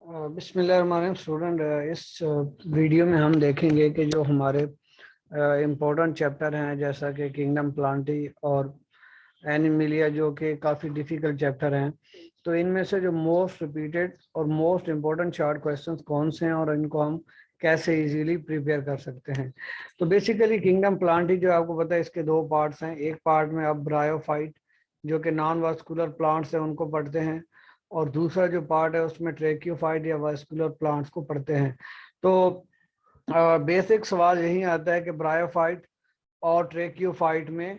बिस्मिल्लाहिर्रहमानिर्रहीम। स्टूडेंट, इस वीडियो में हम देखेंगे कि जो हमारे इम्पोर्टेंट चैप्टर हैं जैसा कि किंगडम प्लांटी और एनिमिलिया, जो कि काफ़ी डिफ़िकल्ट चैप्टर हैं, तो इनमें से जो मोस्ट रिपीटेड और मोस्ट इम्पोर्टेंट शार्ट क्वेश्चंस कौन से हैं और इनको हम कैसे इजीली प्रिपेयर कर सकते हैं। तो बेसिकली किंगडम प्लांटी जो आपको पता है, इसके दो पार्ट्स हैं। एक पार्ट में आप ब्रायोफाइट जो कि नॉन वास्कुलर प्लांट्स हैं उनको पढ़ते हैं, और दूसरा जो पार्ट है उसमें ट्रेक्योफाइट या वास्कुलर प्लांट्स को पढ़ते हैं। तो बेसिक सवाल यही आता है कि ब्रायोफाइट और ट्रेक्योफाइट में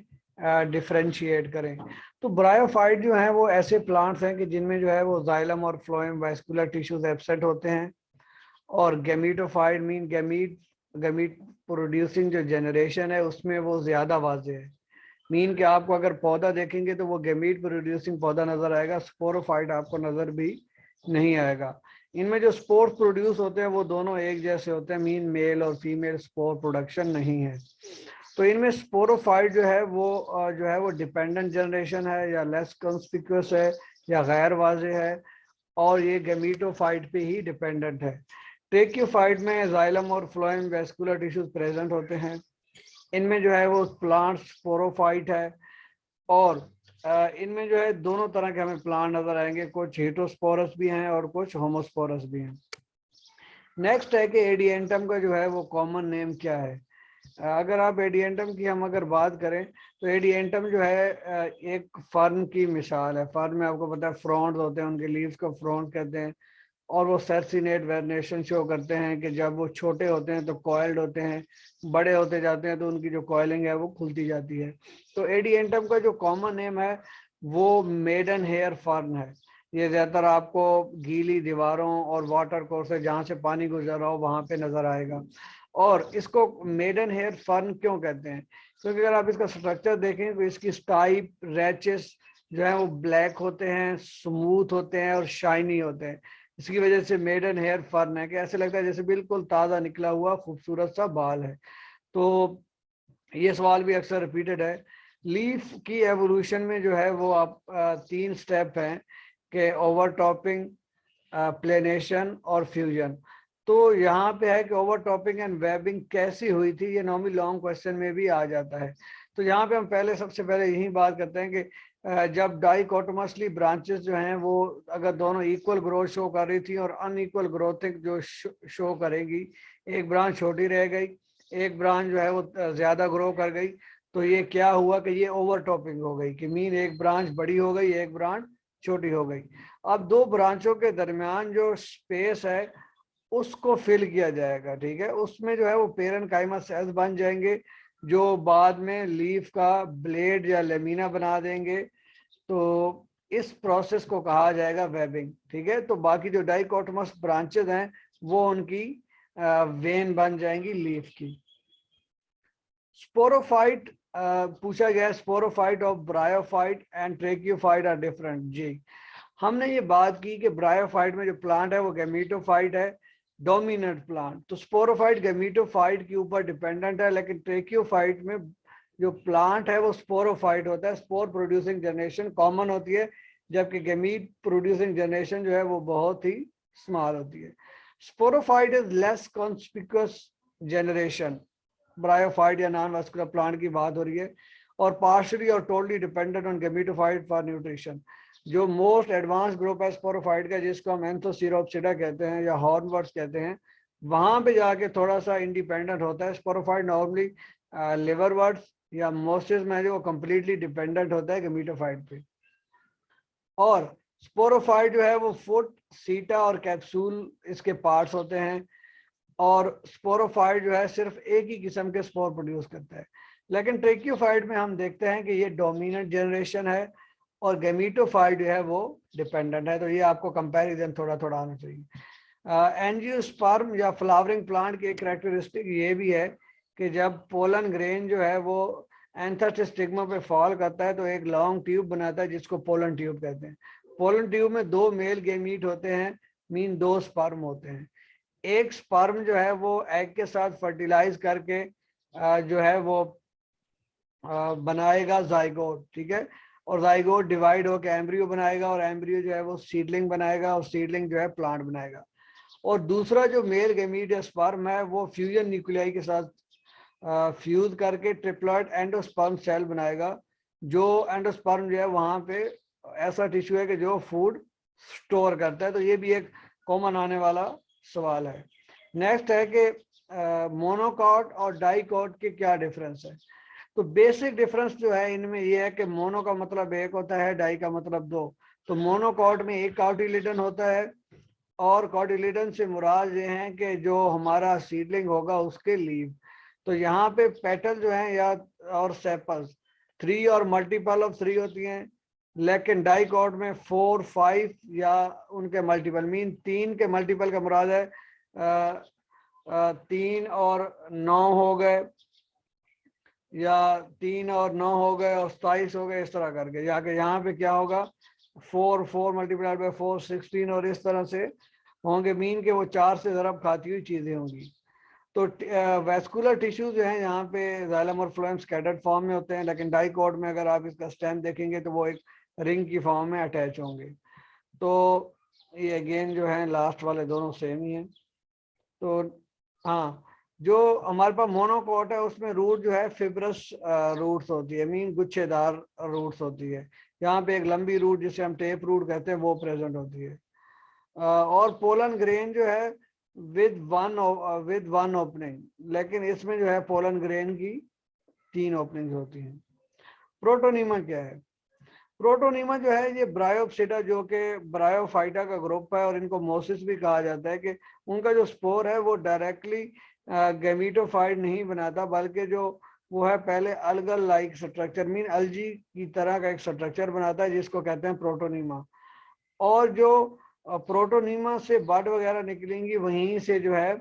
डिफरेंशिएट करें। तो ब्रायोफाइट जो है वो ऐसे प्लांट्स हैं कि जिनमें जो है वो जाइलम और फ्लोएम वास्कुलर टिश्यूज एब्सेंट होते हैं, और गैमीटोफाइट मीन गैमीट प्रोड्यूसिंग जो जनरेशन है उसमें वो ज्यादा वाजे है। मीन कि आपको अगर पौधा देखेंगे तो वो गैमीट प्रोड्यूसिंग पौधा नजर आएगा, स्पोरोफाइट आपको नजर भी नहीं आएगा। इनमें जो स्पोर्स प्रोड्यूस होते हैं वो दोनों एक जैसे होते हैं, मीन मेल और फीमेल स्पोर प्रोडक्शन नहीं है। तो इनमें स्पोरोफाइट जो है वो डिपेंडेंट जनरेशन है या लेस कंस्पिक्यूस है या गैर वाजे है, और ये गैमीटोफाइट पे ही डिपेंडेंट है। ट्रेक्योफाइट में जाइलम और फ्लोएम वेस्कुलर टिश्यूज प्रेजेंट होते हैं। इनमें जो है वो प्लांट स्पोरोफाइट है, और इनमें जो है दोनों तरह के हमें प्लांट नजर आएंगे, कुछ हेटरोस्पोरस भी हैं और कुछ होमोस्पोरस भी हैं। नेक्स्ट है कि एडिएंटम का जो है वो कॉमन नेम क्या है। अगर आप एडिएंटम की हम अगर बात करें तो एडिएंटम जो है एक फर्न की मिसाल है। फर्न में आपको पता है फ्रॉन्ट होते हैं, उनके लीव्स को फ्रॉन्ट कहते हैं, और वो सर्सिनेट वेरिएशन शो करते हैं कि जब वो छोटे होते हैं तो कॉइल्ड होते हैं, बड़े होते जाते हैं तो उनकी जो कॉइलिंग है वो खुलती जाती है। तो एडिएंटम का जो कॉमन नेम है वो मेडन हेयर फर्न है। ये ज्यादातर आपको गीली दीवारों और वाटर कोर्स है जहाँ से पानी गुजर रहा हो वहां पे नजर आएगा। और इसको मेडन हेयर फर्न क्यों कहते हैं? क्योंकि अगर आप इसका स्ट्रक्चर देखें तो इसकी स्टाइप रैचेस जो है वो ब्लैक होते हैं, स्मूथ होते हैं और शाइनी होते हैं। इसकी वजह से मेडन हेयर फर्न है कि ऐसे लगता है जैसे बिल्कुल ताज़ा निकला हुआ खूबसूरत सा बाल है। तो ये सवाल भी अक्सर रिपीटेड है। लीफ की एवोल्यूशन में जो है वो आप तीन स्टेप हैं कि ओवरटॉपिंग, प्लेनेशन और फ्यूजन। तो यहाँ पे है कि ओवरटॉपिंग एंड वेबिंग कैसी हुई थी, ये नॉर्मली लॉन्ग क्वेश्चन में भी आ जाता है। तो यहाँ पे हम सबसे पहले यही बात करते हैं कि जब डाइकोटोमसली ब्रांचेस जो हैं वो अगर दोनों इक्वल ग्रोथ शो कर रही थी और अनइक्वल ग्रोथिंग जो शो करेगी, एक ब्रांच छोटी रह गई, एक ब्रांच जो है वो ज्यादा ग्रो कर गई, तो ये क्या हुआ कि ये ओवरटॉपिंग हो गई, कि मीन एक ब्रांच बड़ी हो गई, एक ब्रांच छोटी हो गई। अब दो ब्रांचों के दरमियान जो स्पेस है उसको फिल किया जाएगा, ठीक है। उसमें जो है वो पेरेन्काइमा सेल्स बन जाएंगे जो बाद में लीफ का ब्लेड या लेमिना बना देंगे। तो इस प्रोसेस को कहा जाएगा वेबिंग, ठीक है। तो बाकी जो डाइकोटोमस ब्रांचेस हैं वो उनकी वेन बन जाएंगी लीफ की। स्पोरोफाइट पूछा गया, sporophyte of bryophyte and tracheophyte are different. जी, हमने ये बात की कि ब्रायोफाइट में जो प्लांट है वो गैमीटोफाइट है, डोमिनेंट प्लांट। तो स्पोरोफाइट गैमीटोफाइट के ऊपर डिपेंडेंट है, लेकिन ट्रेक्योफाइट में जो प्लांट है वो स्पोरोफाइट होता है। स्पोर प्रोड्यूसिंग जनरेशन कॉमन होती है, जबकि गैमीट प्रोड्यूसिंग जनरेशन जो है वो बहुत ही स्मॉल होती है। Sporophyte is less conspicuous generation. Bryophyte या नॉन वास्कुलर प्लांट की बात हो रही है, और पार्शियली और totally dependent on gametophyte for nutrition. जो मोस्ट एडवांस ग्रुप है स्पोरोफाइट का, जिसको हम एंथोसिरोप्सिडा कहते हैं या हॉर्नवर्ड्स कहते हैं, वहां पे जाके थोड़ा सा इंडिपेंडेंट होता है। स्पोरोफाइट नॉर्मली लिवरवर्ड्स या मोस्टिस में जो कंप्लीटली डिपेंडेंट होता है गैमीटोफाइट पे। और स्पोरोफाइट जो है वो फुट, सीटा और कैप्सूल इसके पार्ट्स होते हैं, और स्पोरोफाइट जो है सिर्फ एक ही किस्म के स्पोर प्रोड्यूस करता है। लेकिन ट्रेक्योफाइट में हम देखते हैं कि ये डोमिनेंट जनरेशन है और गैमीटोफाइट जो है वो डिपेंडेंट है। तो ये आपको कंपैरिजन थोड़ा थोड़ा आना चाहिए। एंजियोस्पर्म या फ्लावरिंग प्लांट की एक कैरेक्टरिस्टिक ये भी है कि जब पोलन ग्रेन जो है वो एंथर स्टिग्मा पे फॉल करता है तो एक लॉन्ग ट्यूब बनाता है जिसको पोलन ट्यूब कहते हैं। पोलन ट्यूब में दो मेल गैमीट होते हैं, मीन दो स्पर्म होते हैं। एक स्पर्म जो है वो एग के साथ फर्टिलाइज करके जो है वो बनाएगा जाइगोट, ठीक है। और जाइगोट डिवाइड होकर एम्ब्रियो बनाएगा, और एम्ब्रियो जो है वो सीडलिंग बनाएगा, और सीडलिंग जो है प्लांट बनाएगा। और दूसरा जो मेल गैमीट या स्पर्म है वो फ्यूजन न्यूक्लियाई के साथ फ्यूज करके ट्रिप्लॉइड एंडोस्पर्म सेल बनाएगा। जो एंडोस्पर्म जो है वहां पे ऐसा टिश्यू है कि जो फूड स्टोर करता है। तो ये भी एक कॉमन आने वाला सवाल है। नेक्स्ट है कि मोनोकॉट और डाइकॉट के क्या डिफरेंस है। तो बेसिक डिफरेंस जो है इनमें ये है कि मोनो का मतलब एक होता है, डाई का मतलब दो। तो मोनोकॉट में एक कॉटिलिडन होता है और कॉटिलिडन से मुराद ये है कि जो हमारा सीडलिंग होगा उसके लीव। तो यहाँ पे पेटल जो है या और सेपल्स 3 और मल्टीपल ऑफ 3 होती हैं, लेकिन डाइकॉट में 4, 5 या उनके मल्टीपल। मीन 3 के मल्टीपल का मुराद है 3 और 9 हो गए, या 3 और 9 हो गए और 27 हो गए, इस तरह करके। जाके यहाँ पे क्या होगा 4 मल्टीप्लाइड बाय 4 16 और इस तरह से होंगे। मीन के वो 4 से ज़रब खाती हुई चीज़ें होंगी। तो वेस्कुलर टिश्यू जो है यहाँ पे जाइलम और फ्लोएम स्कैटर्ड फॉर्म में होते हैं, लेकिन डाइकॉट में अगर आप इसका स्टेम देखेंगे तो वो एक रिंग की फॉर्म में अटैच होंगे। तो ये अगेन जो है लास्ट वाले दोनों सेम ही हैं। तो हाँ, जो हमारे पास मोनोकॉट है उसमें रूट जो है फिब्रस रूट्स होती है, मीन गुच्छेदार रूट्स होती है। यहाँ पे एक लंबी रूट जिसे हम टेप रूट कहते हैं वो प्रेजेंट होती है। और पोलन ग्रेन जो है विद वन ओपनिंग, लेकिन इसमें जो है पोलन ग्रेन की 3 ओपनिंग होती हैं। प्रोटोनीमा क्या है? प्रोटोनीमा जो है ये ब्रायोप्सिडा जो कि ब्रायोफाइटा का ग्रुप है, और इनको मोसिस भी कहा जाता है कि उनका जो स्पोर है वो डायरेक्टली गैमीटोफाइट नहीं बनाता, बल्कि जो वो है पहले अलगल लाइक स्ट्रक्चर, मीन अलजी की तरह का एक स्ट्रक्चर बनाता है जिसको कहते हैं प्रोटोनीमा। और जो प्रोटोनीमा से बड वगैरह निकलेंगी वहीं से जो है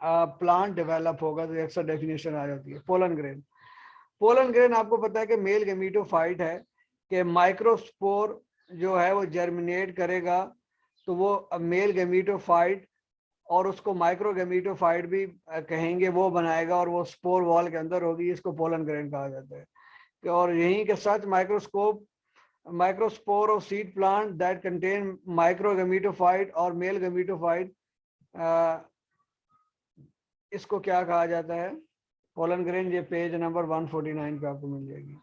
प्लांट डेवलप होगा। तो एक डेफिनेशन आ जाती है। पोलन ग्रेन, पोलन ग्रेन आपको पता है कि मेल गैमीटोफाइट है कि माइक्रोस्पोर जो है वो जर्मिनेट करेगा तो वो मेल गैमीटोफाइट, और उसको माइक्रो गैमीटोफाइट भी कहेंगे, वो बनाएगा और वो स्पोर वॉल के अंदर होगी। इसको पोलन ग्रेन कहा जाता है। और यहीं के साथ microspore of seed plant that contain micro gametophyte और मेल गैमीटोफाइट, इसको क्या कहा जाता है? Pollen grain. ये पेज नंबर 149 पे आपको मिल जाएगी।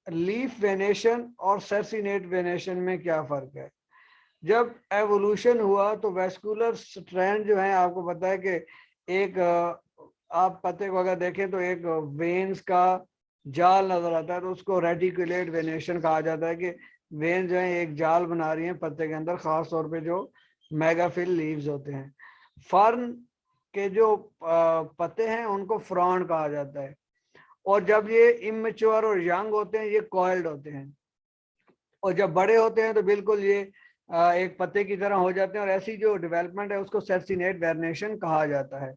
लीफ वेनेशन और सर्सिनेट वेनेशन में क्या फर्क है? जब एवोल्यूशन हुआ तो वेस्कुलर स्ट्रैंड जो है, आपको पता है कि एक आप पत्ते को अगर देखें तो एक वेन्स का जाल नजर आता है, तो उसको रेटिकुलेट वेनेशन कहा जाता है कि वेन जो है एक जाल बना रही है पत्ते के अंदर, खास तौर पे जो मेगाफिल लीव्स होते हैं। फर्न के जो पत्ते हैं उनको फ्रॉन्ड कहा जाता है, और जब ये इमेच्योर और यंग होते हैं ये कॉइल्ड होते हैं, और जब बड़े होते हैं तो बिल्कुल ये एक पत्ते की तरह हो जाते हैं। और ऐसी जो डेवलपमेंट है उसको सर्सिनेट वेनेशन कहा जाता है।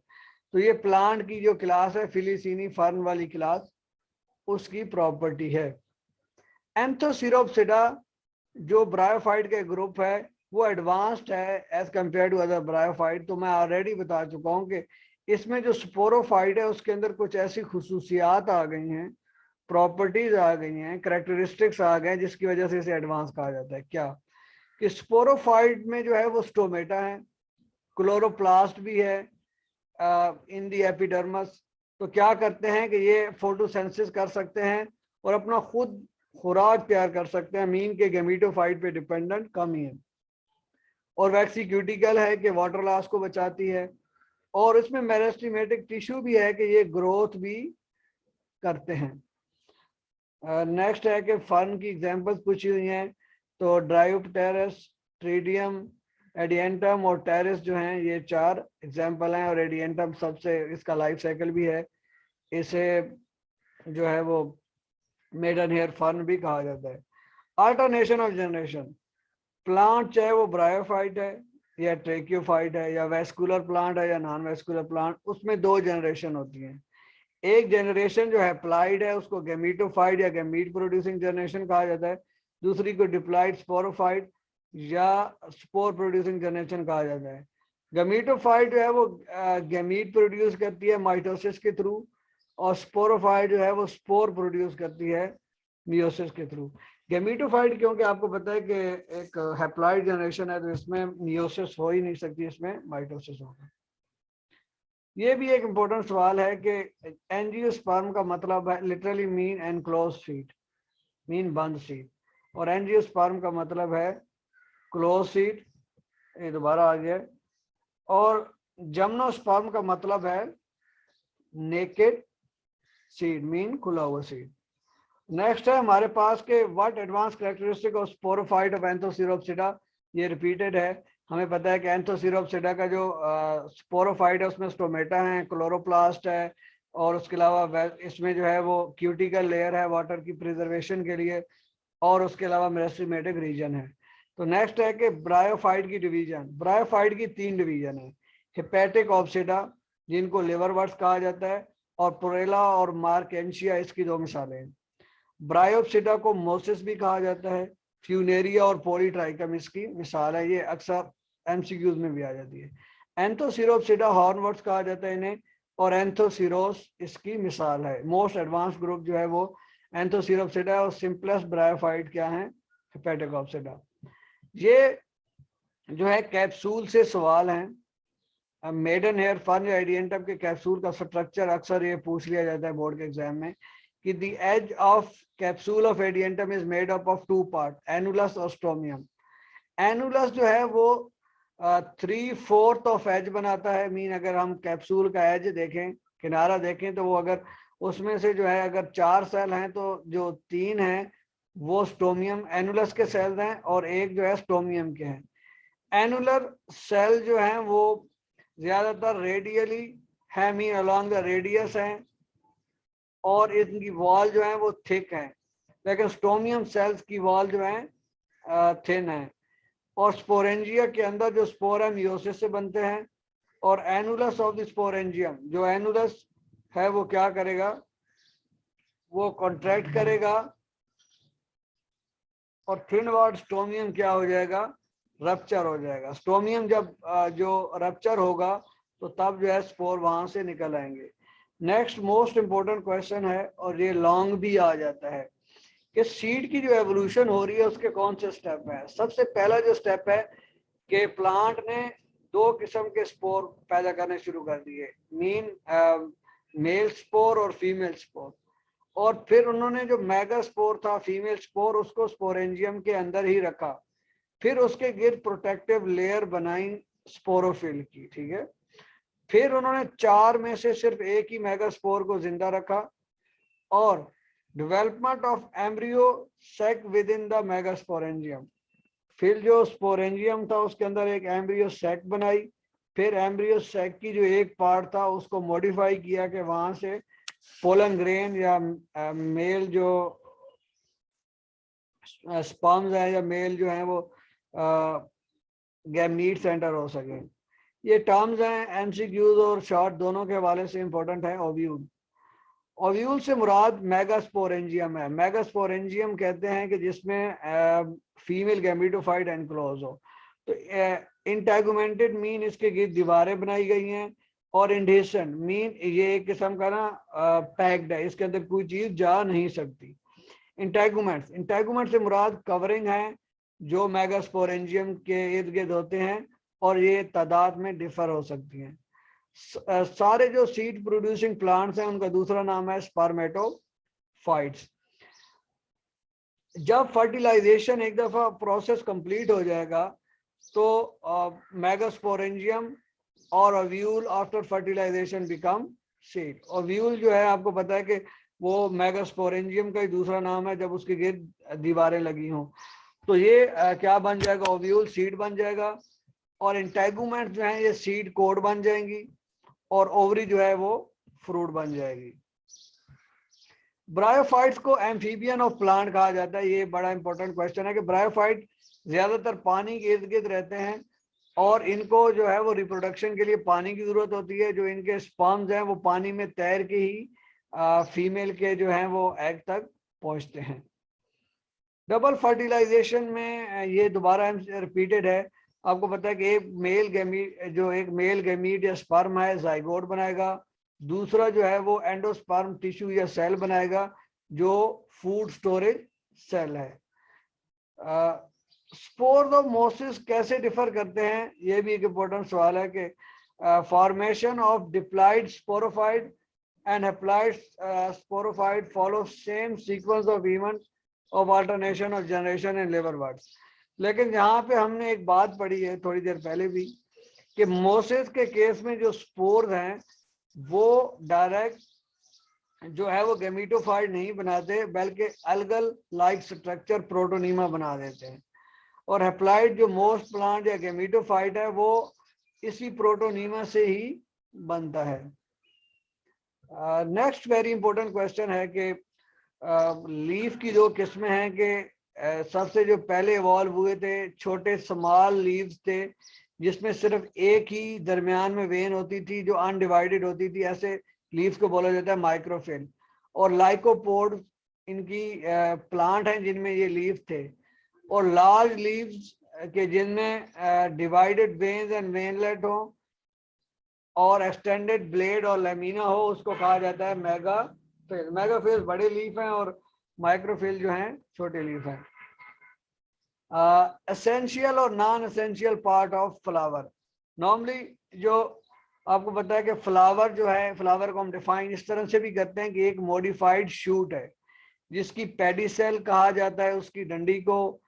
तो ये प्लांट की जो क्लास है फिलीसीनी फर्न वाली क्लास, उसकी प्रॉपर्टी है। एंथोसिरोप्सिडा जो ब्रायोफाइट के ग्रुप है वो एडवांस्ड है as compare to other bryophyte. तो मैं ऑलरेडी बता चुका हूँ कि इसमें जो स्पोरोफाइट है उसके अंदर कुछ ऐसी खुसूसियात आ गई हैं, प्रॉपर्टीज आ गई हैं, करेक्टरिस्टिक्स आ गए जिसकी वजह से इसे एडवांस कहा जाता है। क्या कि स्पोरोफाइट में जो है वो स्टोमेटा है, क्लोरोप्लास्ट भी है इन दी एपिडर्मस। तो क्या करते हैं कि ये फोटोसेंसिस कर सकते हैं और अपना खुद खुराक तैयार कर सकते हैं। मीन के गैमीटोफाइट पे डिपेंडेंट कम ही है। और वैक्सीक्यूटिकल है कि वाटर लॉस को बचाती है, और इसमें मेरिस्टेमेटिक टिश्यू भी है कि ये ग्रोथ भी करते हैं। नेक्स्ट है कि फर्न की एग्जांपल्स पूछी हुई हैं। तो ड्रायोप्टेरस, ट्रिडियम, एडियंटम और टेरिस जो हैं ये 4 एग्जांपल हैं। और एडियंटम सबसे, इसका लाइफ साइकिल भी है, इसे जो है वो मेडन हेयर फर्न भी कहा जाता है। अल्टरनेशन ऑफ जनरेशन, प्लांट चाहे वो ब्रायोफाइट है या ट्रेक्योफाइट है या वेस्कुलर प्लांट है या नॉन वेस्कुलर प्लांट, उसमें 2 जनरेशन होती हैं। एक जनरेशन जो हैप्लाइड है उसको गैमीटोफाइट या गैमीट प्रोड्यूसिंग जनरेशन कहा जाता है। दूसरी को डिप्लाइड स्पोरोफाइट या स्पोर प्रोड्यूसिंग जनरेशन कहा जाता है। गैमीटोफाइट जो है वो गैमीट प्रोड्यूस करती है माइटोसिस के थ्रू, और स्पोरोफाइट जो है वो स्पोर प्रोड्यूस करती है मियोसिस के थ्रू। गेमिटोफाइट क्योंकि आपको पता है कि एक हैप्लॉइड जनरेशन है, तो इसमें मियोसिस हो ही नहीं सकती, इसमें माइटोसिस होगा। ये भी एक इम्पोर्टेंट सवाल है कि एंजियोस्पर्म का मतलब है literally mean enclose seat, mean बंद सीट, और एंजियोस्पर्म का मतलब है क्लोज सीट, ये दोबारा आ गया। और जिम्नोस्पर्म का मतलब है नेकेड सीड, मीन खुला हुआ सीड। नेक्स्ट है हमारे पास के what advanced characteristic of sporophyte of Anthocerotopsida. ये रिपीटेड है, हमें पता है कि एंथोसिरोप्सिडा का जो स्पोरोफाइट है उसमें स्टोमेटा है, क्लोरोप्लास्ट है, और उसके अलावा इसमें जो है वो क्यूटिकल लेयर है वाटर की प्रिजर्वेशन के लिए, और उसके अलावा मेरिस्टेमेटिक रीजन है। तो नेक्स्ट है कि ब्रायोफाइट की डिवीजन, ब्रायोफाइट की 3 डिवीजन है, हिपैटिक ऑप्सिडा जिनको लिवरवर्ट्स कहा जाता है, और प्रोरेला और मार्केंशिया इसकी 2 मिसालें हैं। ब्रायोप्सिडा को मोसिस भी कहा जाता है, फ्यूनेरिया और पॉलीट्राइकम इसकी मिसाल है, ये अक्सर एमसीक्यूज में भी आ जाती है। एंथोसिरोप्सिडा हॉर्नवर्ट्स कहा जाता है इन्हें, और एंथोसिरोस इसकी मिसाल है। मोस्ट एडवांस ग्रुप जो है वो एंथोसिरोप्सिडा, और सिंपलेस्ट ब्रायोफाइट क्या है, हिपैटिक ऑप्सिडा। ये जो है कैप्सूल से सवाल हैं, मेडन हेयर फर्न या एडियंटम के कैप्सूल का स्ट्रक्चर अक्सर ये पूछ लिया जाता है बोर्ड के एग्जाम में कि the edge of capsule of adiantum is made up of 2 part, annulus और स्टोमियम। एनुलस जो है वो 3/4 ऑफ एज बनाता है, मीन अगर हम कैप्सूल का एज देखें, किनारा देखें, तो वो अगर उसमें से जो है अगर 4 सेल हैं तो जो 3 हैं वो स्टोमियम एनुलस के सेल्स हैं, और एक जो है स्टोमियम के हैं। एनुलर सेल जो हैं वो ज्यादातर रेडियली है, मीन अलोंग द रेडियस हैं, और इनकी वॉल जो है वो थिक है, लेकिन स्टोमियम सेल्स की वॉल जो है थिन है। और स्पोरेंजिया के अंदर जो स्पोर है मियोसिस से बनते हैं, और एनुलस ऑफ द स्पोरेंजियम, जो एनुलस है वो क्या करेगा, वो कॉन्ट्रैक्ट करेगा, और थिन वॉल स्टोमियम क्या हो जाएगा, रप्चर हो जाएगा। स्टोमियम जब जो रप्चर होगा तो तब जो है स्पोर वहां से निकल आएंगे। नेक्स्ट मोस्ट इंपोर्टेंट क्वेश्चन है, और ये लॉन्ग भी आ जाता है, कि सीड की जो एवोल्यूशन हो रही है उसके कौन से स्टेप है। सबसे पहला जो स्टेप है कि प्लांट ने 2 किस्म के स्पोर पैदा करने शुरू कर दिए, मीन मेल स्पोर और फीमेल स्पोर, और फिर उन्होंने जो मेगा स्पोर था फीमेल स्पोर उसको स्पोरेंजियम के अंदर ही रखा, फिर उसके गिर्द प्रोटेक्टिव लेयर बनाई स्पोरोफिल की, ठीक है। फिर उन्होंने 4 में से सिर्फ एक ही मेगा स्पोर को जिंदा रखा, और development of embryo sac with in the megasporangium, फिर जो स्पोरेंजियम था उसके अंदर एक एम्ब्रियो सेक बनाई, फिर एम्ब्रियो सेक की जो एक पार्ट था उसको मॉडिफाई किया कि वहां से पोलन ग्रेन या मेल जो स्पर्म्स है या मेल जो है वो गैमीट सेंटर हो सके। ये टर्म्स हैं एमसीक्यूज और शॉर्ट दोनों के हवाले से इंपॉर्टेंट है। ओव्यूल, ओव्यूल से मुराद मेगास्पोरेंजियम है। मेगास्पोरेंजियम कहते हैं कि जिसमें फीमेल गैमेटोफाइट एनक्लोज हो। तो इंटेगुमेंटेड मीन इसके गिर्द दीवारें बनाई गई हैं, और इंडेशन मीन ये एक किस्म का ना पैक्ड है, इसके अंदर कोई चीज जा नहीं सकती। इंटेगुमेंट्स, इंटेगुमेंट से मुराद कवरिंग है जो मेगास्पोरेंजियम के इर्द गिर्द होते हैं, और ये तादाद में डिफर हो सकती हैं। सारे जो सीड प्रोड्यूसिंग प्लांट्स हैं उनका दूसरा नाम है स्पर्मेटोफाइट्स। जब फर्टिलाइजेशन एक दफा प्रोसेस कंप्लीट हो जाएगा तो मेगास्पोरेंजियम और ovule after fertilization become seed. Ovule जो है आपको पता है कि वो मेगास्पोरेंजियम का ही दूसरा नाम है जब उसके गिर्द दीवारें लगी हों। तो ये क्या बन जाएगा, ओव्यूल सीड बन जाएगा, और इंटेगुमेंट जो है ये सीड कोड बन जाएंगी, और ओवरी जो है वो फ्रूट बन जाएगी। ब्रायोफाइट्स को एम्फीबियन ऑफ प्लांट कहा जाता है। ये बड़ा इंपॉर्टेंट क्वेश्चन है कि ब्रायोफाइट ज्यादातर पानी के इर्द गिर्द रहते हैं, और इनको जो है वो रिप्रोडक्शन के लिए पानी की जरूरत होती है। जो इनके स्पर्म्स हैं वो पानी में तैर के ही फीमेल के जो हैं वो एग तक पहुंचते हैं। डबल फर्टिलाइजेशन में ये दोबारा रिपीटेड है। आपको पता है कि एक मेल गैमीट या स्पर्म है जाइगोट बनाएगा, दूसरा जो है वो एंडोस्पर्म टिश्यू या सेल बनाएगा जो फूड स्टोरेज सेल है। स्पोर्स ऑफ मोसिस कैसे डिफर करते हैं, ये भी एक इम्पोर्टेंट सवाल है कि formation of diploid sporophyte and applied sporophyte follows same sequence of events of alternation of generation and labor words. लेकिन यहाँ पे हमने एक बात पढ़ी है थोड़ी देर पहले भी कि मोसेस के केस में जो स्पोर्स हैं वो डायरेक्ट जो है वो गेमिटोफाइट नहीं बनाते बल्कि अलगल लाइक स्ट्रक्चर प्रोटोनीमा बना देते हैं, और हैप्लॉइड जो मोस्ट प्लांट या गेमिटोफाइट है वो इसी प्रोटोनीमा से ही बनता है। नेक्स्ट वेरी इंपॉर्टेंट क्वेश्चन है कि लीफ की दो किस्में हैं कि सबसे जो पहले इवॉल्व हुए थे छोटे स्मॉल लीव्स थे जिसमें सिर्फ एक ही दरमियान में वेन होती थी जो अनडिवाइडेड होती थी, ऐसे लीव्स को बोला जाता है माइक्रोफिल। और लाइकोपोड इनकी प्लांट हैं जिनमें ये लीव थे, और लार्ज लीव्स के जिनमें डिवाइडेड वेन्स एंड वेनलेट हो और एक्सटेंडेड ब्लेड और लेमिना हो उसको कहा जाता है मेगाफिल। मेगाफिल बड़े लीफ हैं और माइक्रोफिल जो हैं छोटे लीफ हैं। एसेंशियल और non essential part of flower. Normally जो आपको पता है कि फ्लावर जो है, फ्लावर को हम डिफाइन इस तरह से भी करते हैं कि एक मॉडिफाइड शूट है जिसकी पेडिसेल कहा जाता है, उसकी डंडी को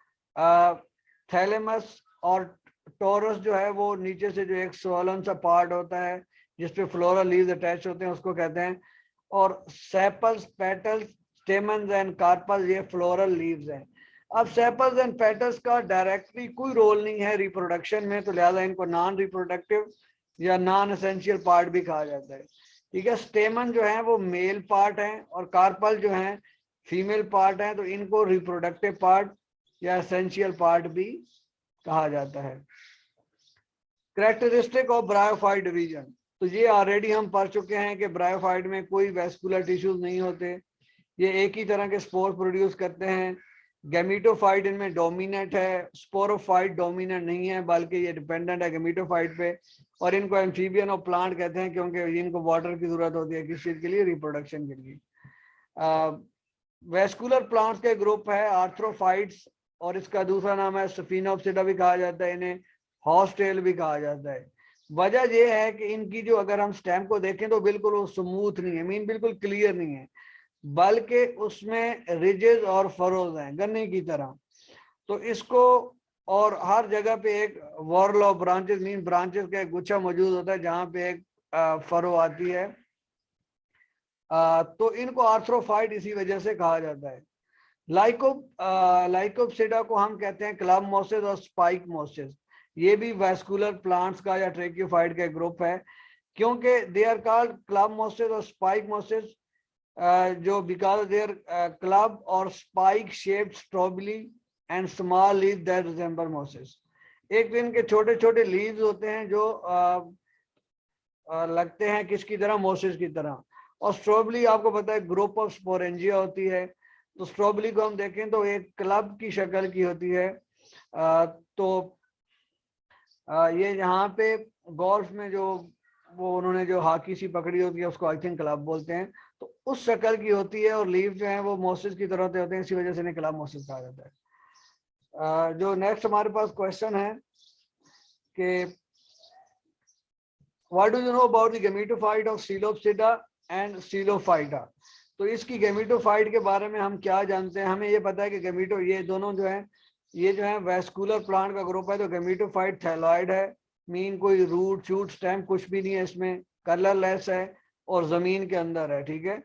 थैलेमस, और टोरस जो है वो नीचे से जो एक सोलन सा पार्ट होता है जिसपे फ्लोरल लीव्स अटैच होते हैं उसको कहते हैं, और sepals, petals, stamens and carpals ये फ्लोरल लीव्स हैं। अब सेपल्स एंड पेटल्स का डायरेक्टली कोई रोल नहीं है रिप्रोडक्शन में, तो लिहाजा इनको नॉन रिप्रोडक्टिव या नॉन एसेंशियल पार्ट भी कहा जाता है। ठीक है, स्टेमन जो है वो मेल पार्ट है और कार्पल जो है फीमेल पार्ट है, तो इनको रिप्रोडक्टिव पार्ट या एसेंशियल पार्ट भी कहा जाता है। कैरेक्टरिस्टिक ऑफ ब्रायोफाइट डिवीजन, तो ये ऑलरेडी हम पढ़ चुके हैं कि ब्रायोफाइट में कोई वेस्कुलर टिश्यूज नहीं होते, ये एक ही तरह के स्पोर प्रोड्यूस करते हैं। गैमीटोफाइट इनमें डोमिनेंट है, स्पोरोफाइट डोमिनेंट नहीं है बल्कि ये डिपेंडेंट है गैमीटोफाइट पे, और इनको एम्फीबियन और प्लांट कहते हैं क्योंकि इनको वाटर की जरूरत होती है किस चीज के लिए, रिप्रोडक्शन के लिए। वेस्कुलर प्लांट्स के ग्रुप है आर्थ्रोफाइट्स, और इसका दूसरा नाम है स्फिनोप्सिडा भी कहा जाता है, इन्हें हॉर्सटेल भी कहा जाता है। वजह यह है कि इनकी जो अगर हम स्टेम को देखें तो बिल्कुल वो स्मूथ नहीं है, मीन बिल्कुल क्लियर नहीं है, बल्कि उसमें रिजेस और फरोज हैं गन्ने की तरह। तो इसको, और हर जगह पे एक वॉर्ल ऑफ ब्रांचेस मीन ब्रांचेस का एक गुच्छा मौजूद होता है जहां पे एक फरो आती है। तो इनको आर्थ्रोफाइट इसी वजह से कहा जाता है। लाइकोप्सिडा को हम कहते हैं क्लब मोसेस और स्पाइक मोसेस, ये भी वेस्कुलर प्लांट्स का या ट्रेक्योफाइट का ग्रुप है, क्योंकि they are called club mosses और स्पाइक मोसेस जो बिकॉज देयर क्लब और spike shaped strawberry and small leave that resemble mosses. एक दिन के छोटे छोटे लीव्स होते हैं जो लगते हैं किसकी तरह, मोसेस की तरह। और स्ट्रॉबेरी आपको पता है ग्रुप ऑफ स्पोरेंजिया होती है, तो स्ट्रॉबेरी को हम देखें तो एक क्लब की शक्ल की होती है। तो ये यहाँ पे गोल्फ में जो वो उन्होंने जो हॉकी सी पकड़ी होती है उसको आई थिंक क्लब बोलते हैं, तो उस शक्ल की होती है, और लीव जो है वो मोसेस की तरह होते हैं, इसी वजह से इन्हें क्लब मोसेस कहा जाता है। जो नेक्स्ट हमारे पास क्वेश्चन है कि what do you know about the gametophyte of Psilopsida and Psilophyta. तो इसकी गैमेटोफाइट के बारे में हम क्या जानते हैं, हमें ये पता है कि गैमेटो ये दोनों जो है ये जो है वेस्कुलर प्लांट का ग्रुप है, तो गैमेटोफाइट थैलॉइड है, मीन कोई रूट शूट स्टेम कुछ भी नहीं है इसमें, कलरलेस है और जमीन के अंदर है। ठीक है,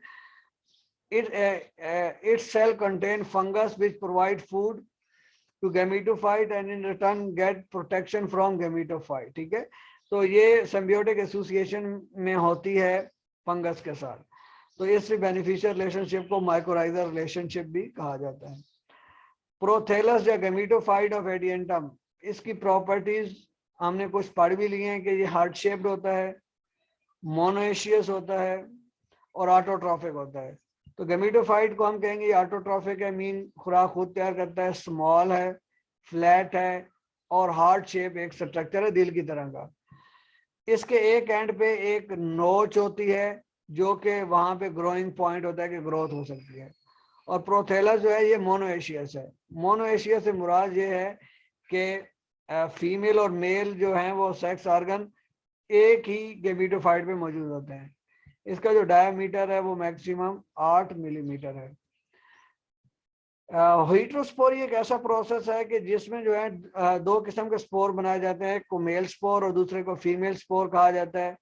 its cell contain fungus which provide food to gametophyte and in return get protection from gametophyte। ठीक है, तो ये सिम्बियोटिक एसोसिएशन में होती है फंगस के साथ, तो इस बेनिफिशियल रिलेशनशिप को माइकोराइजल रिलेशनशिप भी कहा जाता है। प्रोथेलस या गैमेटोफाइट ऑफ एडियंटम, इसकी प्रॉपर्टीज हमने कुछ पढ़ भी लिए हैं कि ये हार्ट शेप्ड होता है, मोनोएशियस होता है और ऑटोट्रॉफिक होता है। तो गैमेटोफाइट को हम कहेंगे ये ऑटोट्रॉफिक है, मीन खुराक खुद तैयार करता है, स्मॉल है, फ्लैट है और हार्ट शेप एक स्ट्रक्चर है दिल की तरह का। इसके एक एंड पे एक नोच होती है जो कि वहां पे ग्रोइंग पॉइंट होता है कि ग्रोथ हो सकती है, और प्रोथेलस जो है ये मोनोएशियस है। मोनोएशियस से मुराद ये है कि फीमेल और मेल जो हैं वो सेक्स ऑर्गन एक ही गेमिटोफाइट में मौजूद होते हैं। इसका जो डायमीटर है वो मैक्सिमम 8 मिलीमीटर है। हीट्रोस्पोर एक ऐसा प्रोसेस है कि जिसमें जो है दो किस्म के स्पोर बनाए जाते हैं, एक को मेल स्पोर और दूसरे को फीमेल स्पोर कहा जाता है।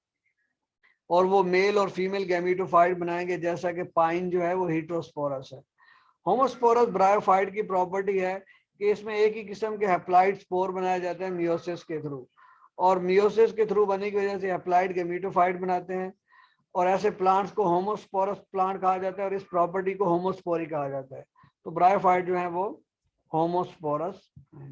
और वो मेल और फीमेल गैमीटोफाइट बनाएंगे, जैसा कि पाइन जो है वो हीट्रोस्पोरस है। होमोस्पोरस ब्रायोफाइट की प्रॉपर्टी है कि इसमें एक ही किस्म के हैप्लॉइड स्पोर बनाए जाते हैं मियोसिस के थ्रू, और मियोसिस के थ्रू बनने की वजह से हैप्लॉइड गैमीटोफाइट बनाते हैं। और ऐसे प्लांट्स को होमोस्पोरस प्लांट कहा जाता है और इस प्रॉपर्टी को होमोस्पोरी कहा जाता है। तो ब्रायोफाइट जो है वो होमोस्पोरस है।